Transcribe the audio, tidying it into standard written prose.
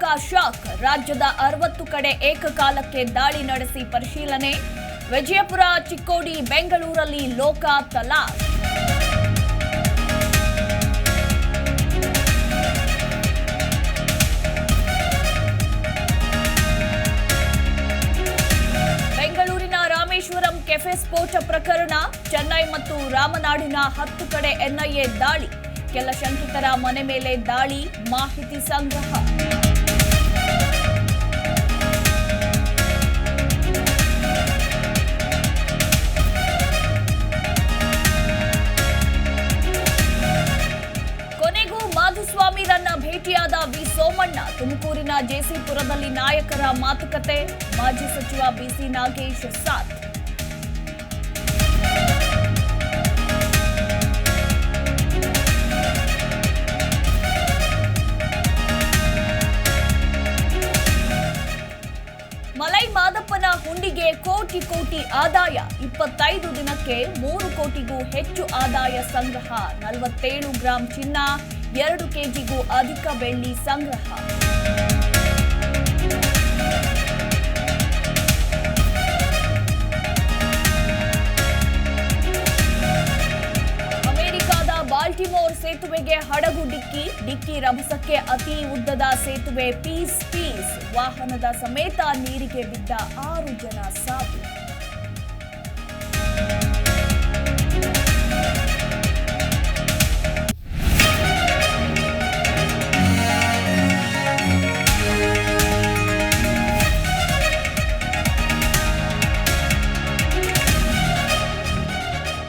Karnataka shock. ರಾಜ್ಯದ 60 ಕಡೆ ಏಕಕಾಲಕ್ಕೆ ದಾಳಿ ನಡೆಸಿ ಪರಿಶೀಲನೆ. ವಿಜಯಪುರ, ಚಿಕ್ಕೋಡಿ, ಬೆಂಗಳೂರಲ್ಲಿ ಲೋಕ ತಲಾಶ್. ಬೆಂಗಳೂರಿನ ರಾಮೇಶ್ವರಂ ಕೆಫೆ ಸ್ಫೋಟ ಪ್ರಕರಣ. ಚೆನ್ನೈ ಮತ್ತು ರಾಮನಾಡಿನ 10 ಕಡೆ ಎನ್ಐಎ ದಾಳಿ. ಕೆಲ ಶಂಕಿತರ ಮನೆ ಮೇಲೆ ದಾಳಿ. ಮಾಹಿತಿ ಸಂಗ್ರಹ. ಕೊನೆಗೂ ಮಾಧುಸ್ವಾಮಿರನ್ನ ಭೇಟಿಯಾದ ವಿ ಸೋಮಣ್ಣ. ತುಮಕೂರಿನ ಜೆಸಿಪುರದಲ್ಲಿ ನಾಯಕರ ಮಾತುಕತೆ. ಮಾಜಿ ಸಚಿವ ಬಿಸಿ ನಾಗೇಶ್ ಸಾಥ್. ಮಲೈ ಮಾದಪ್ಪನ ಹುಂಡಿಗೆ ಕೋಟಿ ಕೋಟಿ ಆದಾಯ. 25 ದಿನಕ್ಕೆ 3 ಕೋಟಿಗೂ ಹೆಚ್ಚು ಆದಾಯ ಸಂಗ್ರಹ. 47 ಗ್ರಾಂ ಚಿನ್ನ, 2 ಕೆಜಿಗೂ ಅಧಿಕ ಬೆಳ್ಳಿ ಸಂಗ್ರಹ. ಅಮೆರಿಕದ ಬಾಲ್ಟಿಮೋರ್ ಸೇತುವೆಗೆ ಹಡಗು ಡಿಕ್ಕಿ ರಭಸಕ್ಕೆ ಅತಿ ಉದ್ದದ ಸೇತುವೆ ಪೀಸ್. ವಾಹನದ ಸಮೇತ ನೀರಿಗೆ ಬಿದ್ದ 6 ಜನ ಸಾವು.